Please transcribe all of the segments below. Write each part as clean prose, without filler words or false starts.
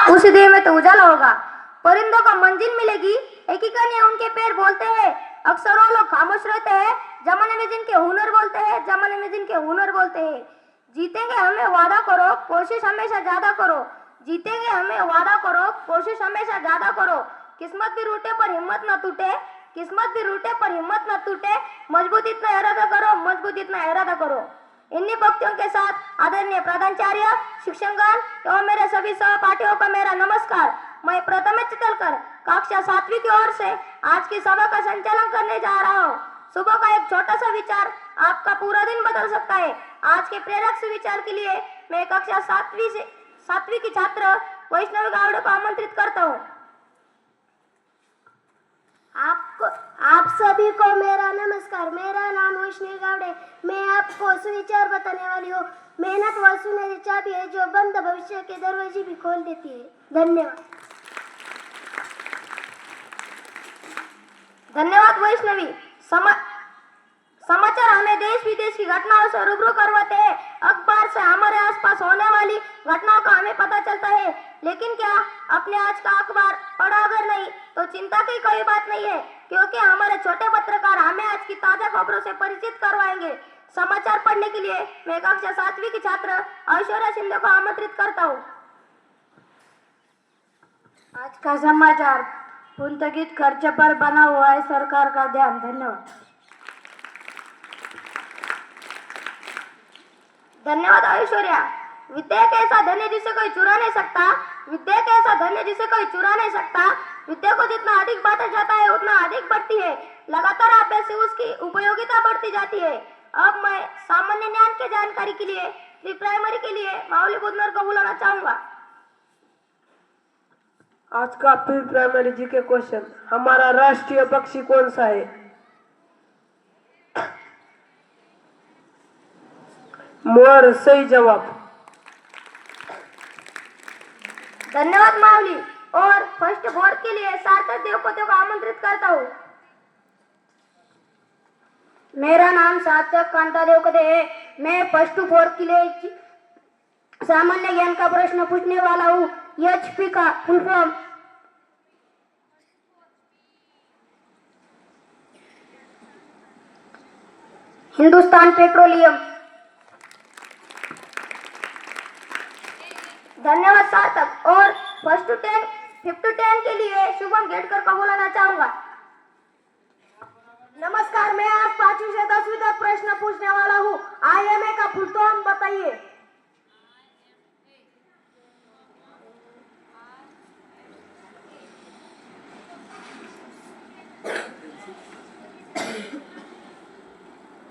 उसी देर में तो उजाला होगा। परिंदों को मंजिल मिलेगी, एक ही कन्या उनके पैर बोलते हैं। अक्सर वो लोग खामोश रहते हैं, जमाने में जिनके हुनर बोलते हैं, जमाने में जिनके हुनर बोलते हैं। जीतेंगे हमें वादा करो, कोशिश हमेशा ज्यादा करो। जीतेंगे हमें वादा करो, कोशिश हमेशा ज्यादा करो। किस्मत भी रूठे पर हिम्मत न टूटे, किस्मत भी रूठे पर हिम्मत न टूटे। मजबूत इतना इरादा करो, मजबूत इतना इरादा करो। इन्हीं पंक्तियों के साथ आदरणीय प्रधानाचार्य, शिक्षकगण एवं मेरे सभी सहपाठियों को मेरा नमस्कार। मैं प्रथम चितलकर कक्षा 7वीं की ओर से आज की सभा का संचालन करने जा रहा हूँ। सुबह का एक छोटा सा विचार आपका पूरा दिन बदल सकता है। आज के प्रेरक से विचार के लिए मैं कक्षा 7वीं की छात्र वैष्णवी गावड़े को आमंत्रित करता हूँ। आप सभी को मेरा नमस्कार। मेरा नाम वैष्णवी गावड़े। मैं आपको सुविचार बताने वाली हूँ। मेहनत वह सुनहरी चाबी है जो बंद भविष्य के दरवाजे भी खोल देती है। धन्यवाद। धन्यवाद वैष्णवी। समाचार हमें देश विदेश की घटनाओं से रूबरू करवाते हैं। अखबार से हमारे आसपास होने वाली घटनाओं का हमें पता चलता है, लेकिन क्या अपने आज का अखबार पढ़ा? अगर नहीं तो चिंता की कोई बात नहीं है, क्योंकि हमारे छोटे पत्रकार हमें आज की ताजा खबरों से परिचित करवाएंगे। समाचार पढ़ने के लिए मैं कक्षा 7वीं की छात्र ऐश्वर्या शिंदे को आमंत्रित करता हूँ। आज का समाचार पुंतगित खर्च पर बना हुआ है सरकार का ध्यान। धन्यवाद। धन्यवाद ऐश्वर्या। विद्या एक ऐसा धन है जिसे कोई चुरा नहीं सकता। विद्या एक ऐसा धन है जिसे कोई चुरा नहीं सकता। विद्या को जितना अधिक बांटा जाता है उतना अधिक बढ़ती है। लगातार अभ्यास से उसकी उपयोगिता बढ़ती जाती है। अब मैं सामान्य ज्ञान के जानकारी के लिए प्री प्राइमरी के लिए माउली बुधनर को बुलाना चाहूंगा। आज का प्री प्राइमरी जी के क्वेश्चन, हमारा राष्ट्रीय पक्षी कौन सा है? मोर सही जवाब। धन्यवाद माउली। और फर्स्ट बोर्ड के लिए सार्थक देवपतियों को आमंत्रित करता हूँ। मेरा नाम सार्थक कांता देवपते है। मैं फर्स्ट बोर्ड के लिए सामान्य ज्ञान का प्रश्न पूछने वाला हूँ। एचपी का फुल फॉर्म हिंदुस्तान पेट्रोलियम। धन्यवाद सार्थक। और फर्स्ट टू 10 5th to 10 के लिए शुभम गेटकर को बुलाना चाहूंगा। नमस्कार, मैं आज 5वीं से 10वीं तक प्रश्न पूछने वाला हूँ। IMA का फुल फॉर्म बताइए।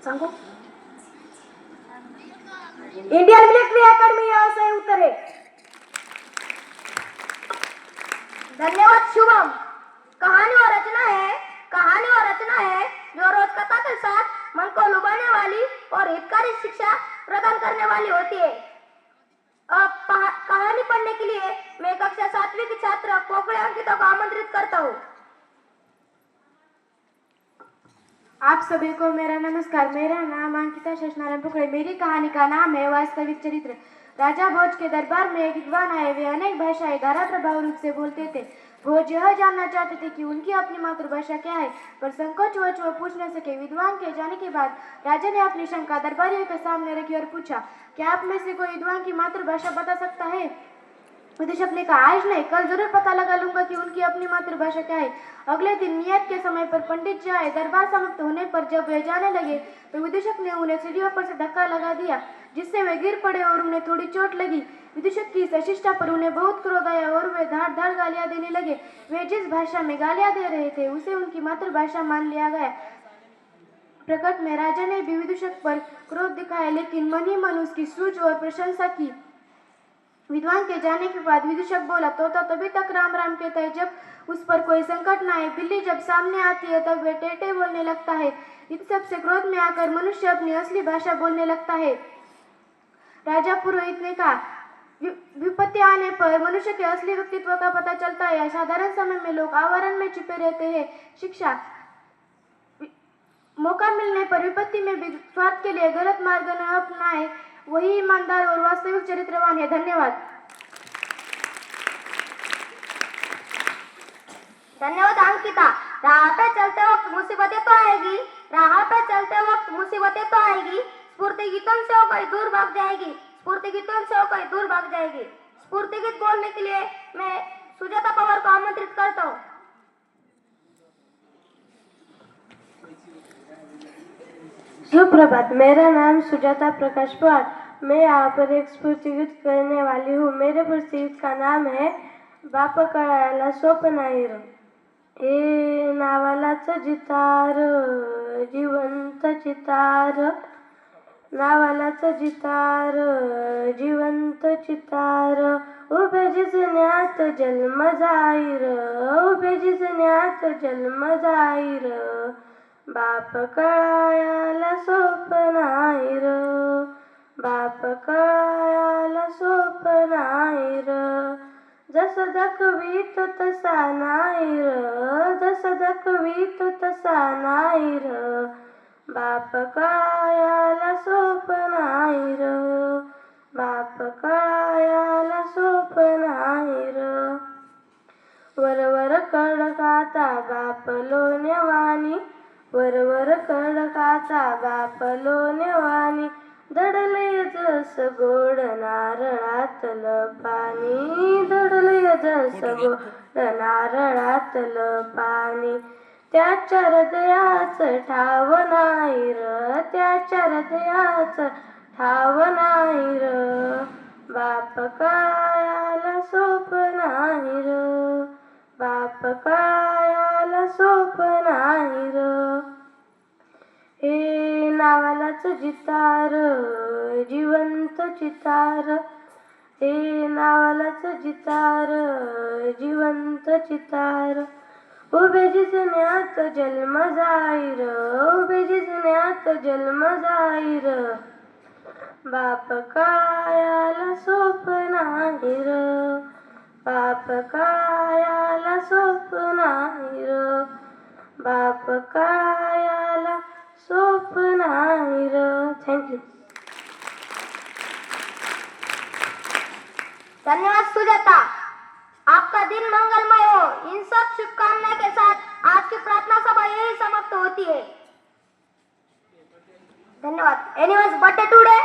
सांगो। इंडियन मिलिट्री एकेडमी यह सही उत्तर है। धन्यवाद शुभम। कहानी और रचना है जो रोज कथा के साथ मन को लुभाने वाली और हितकारी शिक्षा प्रदान करने वाली होती है। अब कहानी पढ़ने के लिए मैं कक्षा 7वीं की छात्र पोकड़े अंकिता को आमंत्रित करता हूँ। आप सभी को मेरा नमस्कार। मेरा नाम अंकिता शेषनारायण पोकड़े। मेरी कहानी का नाम है वास्तविक चरित्र। राजा भोज के दरबार में एक विद्वान आए। वे अनेक भाषाएं धारा प्रभाव रूप से बोलते थे। भोज यह जानना चाहते थे कि उनकी अपनी मातृभाषा क्या है, पर संकोचवश वह पूछ न सके। विद्वान के जाने के बाद राजा ने अपनी शंका दरबारियों के सामने रखी और पूछा, क्या आप में से कोई विद्वान की मातृभाषा बता सकता है? विदूषक ने कहा, आज नहीं, कल जरूर पता लगा लूंगा कि उनकी अपनी मातृभाषा क्या है। अगले दिन नियत के समय पर पंडित जी आए। दरबार समाप्त होने पर जब वे जाने लगे तो विदूषक ने उन्हें सीढ़ियों पर से धक्का लगा दिया, जिससे वे गिर पड़े और उन्हें थोड़ी चोट लगी। विदूषक की सशिष्टा पर उन्हें बहुत क्रोध आया और वे धार धार गालियां देने लगे। वे जिस भाषा में गालियां दे रहे थे उसे उनकी मातृभाषा मान लिया गया। प्रकट में राजा ने भी विदूषक पर क्रोध दिखाया, लेकिन मन ही मन उसकी सूझ और प्रशंसा की। विद्वान के जाने के बाद विदूषक बोला, तोता तभी तक राम राम कहता है जब उस पर कोई संकट ना आए। बिल्ली जब सामने आती है तब वे टेटे बोलने लगता है। इन सब से क्रोध में आकर मनुष्य अपनी असली भाषा बोलने लगता है। राजा पुरोहित ने कहा, विपत्ति आने पर मनुष्य के असली व्यक्तित्व का पता चलता है। साधारण समय में लोग आवरण में छिपे रहते हैं। शिक्षा, मौका मिलने पर विपत्ति में भी स्वार्थ के लिए गलत मार्ग न अपनाए, वही ईमानदार और वास्तविक चरित्रवान है। धन्यवाद। धन्यवाद अंकिता। राह पे चलते वक्त मुसीबतें तो आएगी, राह पे चलते वक्त मुसीबतें तो आएगी, स्फूर्ति गीतों से वो कहीं दूर भाग जाएगी, स्फूर्ति गीतों से वो कहीं दूर भाग जाएगी। स्फूर्ति गीत बोलने के लिए मैं सुजाता पवार को आमंत्रित करता हूँ। सुप्रभात, मेरा नाम सुजाता प्रकाश पवार। मैं यहाँ पर एक स्फूर्ति गीत करने वाली हूँ। मेरे स्फूर्ति गीत का नाम है बाप कळाला स्वप्नाईर। ए नावालाच जितार, जिवंत चितार, नावालाच जितार, जिवंत चितार, उभे जिजण्यात जन्म जाईर, उभे जिजण्यात जन्म जाईर, बाप कळायाला स्वप्नाईर, बाप कळायाला स्वप्नाईर, जसं दाखवीत तसा नाहीर, जसं दाखवीत तसा नाहीर, बाप कळायाला स्वप्नाईर, बाप कळायाला स्वप्नाईर, वरवर कडकाता बाप लोण्यावानी, वरवर कडकाता बाप लोण्यावानी, दडलय जस गोड नारळातलं पाणी, दडलय जस गोड नारळातलं पाणी, त्याच्या हृदयाचं ठाव नाही र, त्याच्या हृदयाचं ठाव नाही र, बाप कळायाला स्वप्नाईर, बाप कळायाला स्वप्नाईर, हे नावालाच जितार, जिवंत चितार, हे नावालाच जितार, जिवंत चितार, उभे जिजण्यात जन्म जाईर, उभे जिजण्यात जन्म जाईर, बाप कळायाला स्वप्नाईर, बाप कळायाला स्वप्नाईर, बाप कळायाला स्वप्नाईर। थँक्यू। धन्यवाद सुजाता। आपका दिन मंगलमय हो। इन सब शुभकामनाएं के साथ आज की प्रार्थना सभा यही समाप्त होती है। धन्यवाद। Anyone's birthday today?